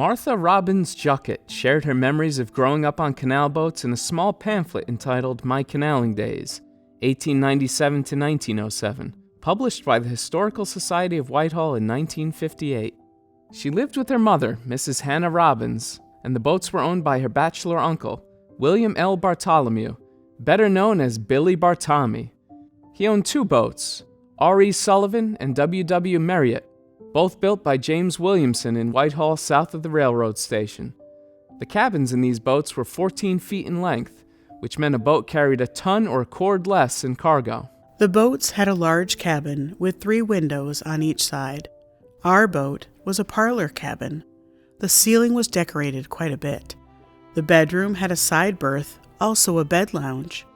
Martha Robbins Juckett shared her memories of growing up on canal boats in a small pamphlet entitled My Canaling Days, 1897 to 1907, published by the Historical Society of Whitehall in 1958. She lived with her mother, Mrs. Hannah Robbins, and the boats were owned by her bachelor uncle, William L. Bartholomew, better known as Billy Bartami. He owned two boats, R.E. Sullivan and W.W. Marriott, both built by James Williamson in Whitehall south of the railroad station. The cabins in these boats were 14 feet in length, which meant a boat carried a ton or a cord less in cargo. The boats had a large cabin with 3 windows on each side. Our boat was a parlor cabin. The ceiling was decorated quite a bit. The bedroom had a side berth, also a bed lounge.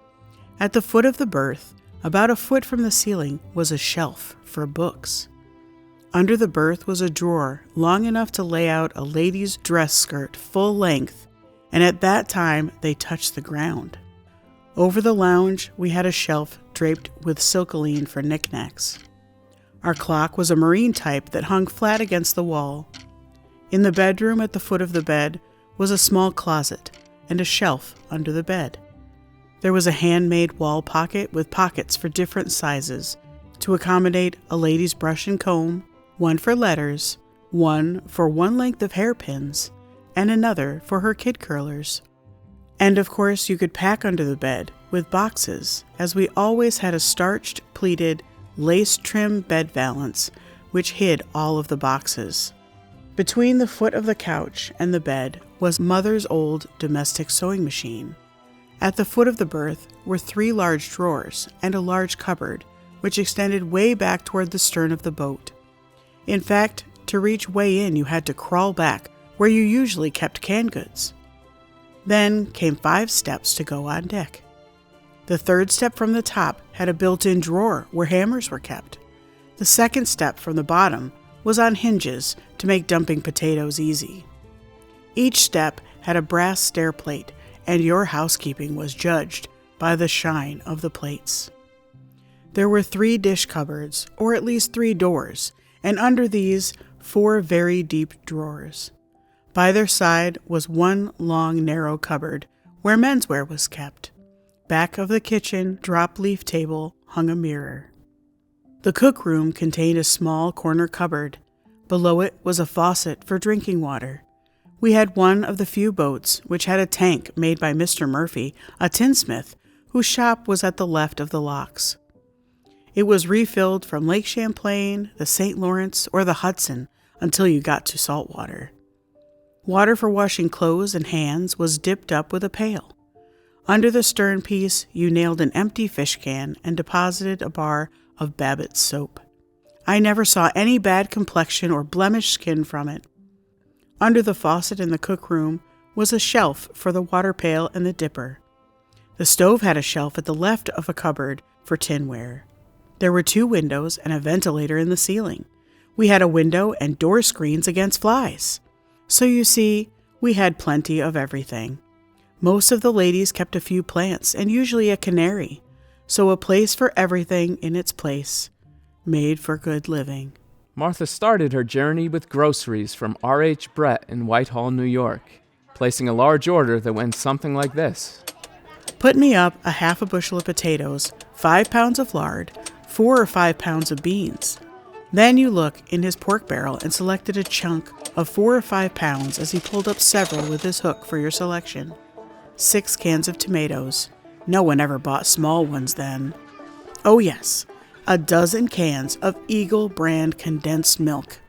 At the foot of the berth, about a foot from the ceiling, was a shelf for books. Under the berth was a drawer long enough to lay out a lady's dress skirt full length, and at that time they touched the ground. Over the lounge we had a shelf draped with silkoline for knickknacks. Our clock was a marine type that hung flat against the wall. In the bedroom at the foot of the bed was a small closet and a shelf under the bed. There was a handmade wall pocket with pockets for different sizes to accommodate a lady's brush and comb, one for letters, one for one length of hairpins, and another for her kid curlers. And of course you could pack under the bed with boxes, as we always had a starched, pleated, lace-trimmed bed valance which hid all of the boxes. Between the foot of the couch and the bed was Mother's old domestic sewing machine. At the foot of the berth were 3 large drawers and a large cupboard, which extended way back toward the stern of the boat. In fact, to reach way in you had to crawl back where you usually kept canned goods. Then came 5 steps to go on deck. The 3rd step from the top had a built-in drawer where hammers were kept. The 2nd step from the bottom was on hinges to make dumping potatoes easy. Each step had a brass stair plate, and your housekeeping was judged by the shine of the plates. There were 3 dish cupboards, or at least 3 doors, and under these 4 very deep drawers. By their side was one long narrow cupboard where menswear was kept. Back of the kitchen drop-leaf table hung a mirror. The cook room contained a small corner cupboard. Below it was a faucet for drinking water. We had one of the few boats which had a tank made by Mr. Murphy, a tinsmith, whose shop was at the left of the locks. It was refilled from Lake Champlain, the St. Lawrence, or the Hudson until you got to salt water. Water for washing clothes and hands was dipped up with a pail. Under the stern piece, you nailed an empty fish can and deposited a bar of Babbitt's soap. I never saw any bad complexion or blemished skin from it. Under the faucet in the cook room was a shelf for the water pail and the dipper. The stove had a shelf at the left of a cupboard for tinware. There were 2 windows and a ventilator in the ceiling. We had a window and door screens against flies. So you see, we had plenty of everything. Most of the ladies kept a few plants and usually a canary, so a place for everything in its place, made for good living. Martha started her journey with groceries from R.H. Brett in Whitehall, New York, placing a large order that went something like this. Put me up a half a bushel of potatoes, 5 pounds of lard, 4 or 5 pounds of beans. Then you look in his pork barrel and selected a chunk of 4 or 5 pounds as he pulled up several with his hook for your selection. 6 cans of tomatoes. No one ever bought small ones then. Oh yes, a dozen cans of Eagle brand condensed milk.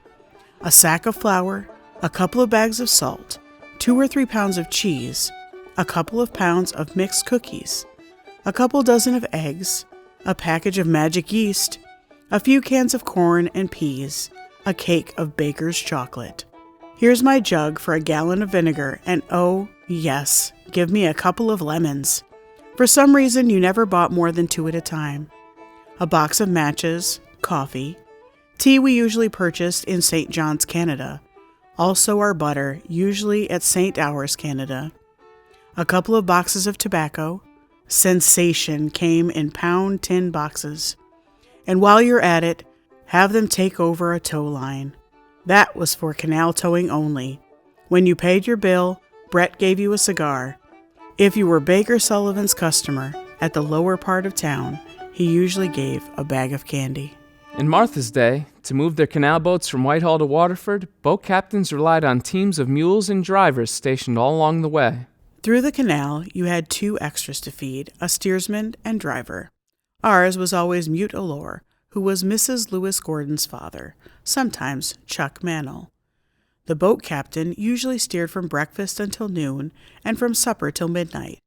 A sack of flour, a couple of bags of salt, 2 or 3 pounds of cheese, a couple of pounds of mixed cookies, a couple dozen of eggs, a package of magic yeast, a few cans of corn and peas, a cake of baker's chocolate. Here's my jug for a gallon of vinegar, and oh, yes, give me a couple of lemons. For some reason, you never bought more than 2 at a time. A box of matches, coffee, tea we usually purchased in St. John's, Canada, also our butter, usually at St. Hours, Canada. A couple of boxes of tobacco. Sensation came in pound tin boxes. And while you're at it, have them take over a tow line. That was for canal towing only. When you paid your bill, Brett gave you a cigar. If you were Baker Sullivan's customer at the lower part of town, he usually gave a bag of candy. In Martha's day, to move their canal boats from Whitehall to Waterford, boat captains relied on teams of mules and drivers stationed all along the way. Through the canal, you had 2 extras to feed, a steersman and driver. Ours was always Mute Allure, who was Mrs. Lewis Gordon's father, sometimes Chuck Mannell. The boat captain usually steered from breakfast until noon and from supper till midnight.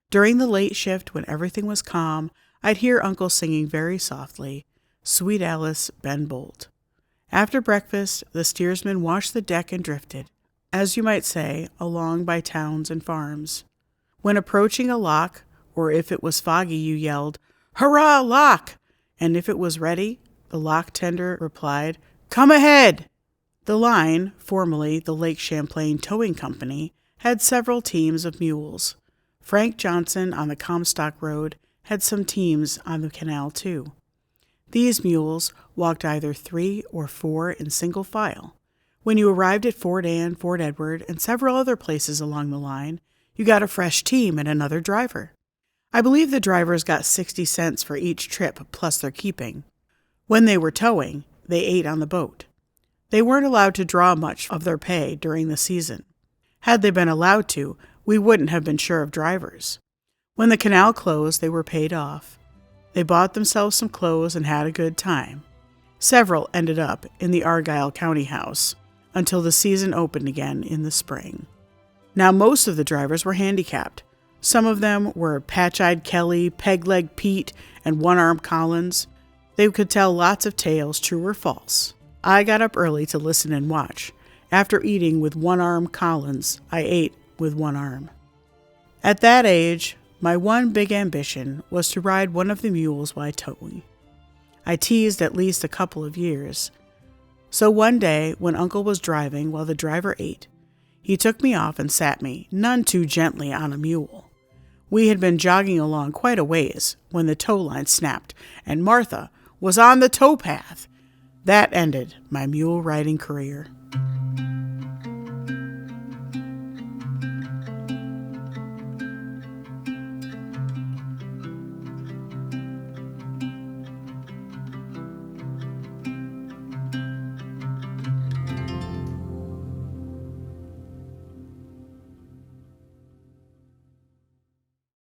During the late shift, when everything was calm, I'd hear Uncle singing very softly, Sweet Alice, Ben Bolt. After breakfast, the steersman washed the deck and drifted, as you might say, along by towns and farms. When approaching a lock, or if it was foggy, you yelled, "Hurrah, lock!" And if it was ready, the lock tender replied, "Come ahead!" The line, formerly the Lake Champlain Towing Company, had several teams of mules. Frank Johnson on the Comstock Road had some teams on the canal too. These mules walked either 3 or 4 in single file. When you arrived at Fort Anne, Fort Edward, and several other places along the line, you got a fresh team and another driver. I believe the drivers got 60 cents for each trip plus their keeping. When they were towing, they ate on the boat. They weren't allowed to draw much of their pay during the season. Had they been allowed to, we wouldn't have been sure of drivers. When the canal closed, they were paid off. They bought themselves some clothes and had a good time. Several ended up in the Argyll County House until the season opened again in the spring. Now most of the drivers were handicapped. Some of them were Patch-Eyed Kelly, Peg-Leg Pete, and One-Arm Collins. They could tell lots of tales, true or false. I got up early to listen and watch. After eating with One-Arm Collins, I ate with one arm. At that age, my one big ambition was to ride one of the mules while towing. I teased at least a couple of years. So one day, when Uncle was driving while the driver ate, he took me off and sat me, none too gently, on a mule. We had been jogging along quite a ways when the tow line snapped, and Martha was on the towpath. That ended my mule riding career.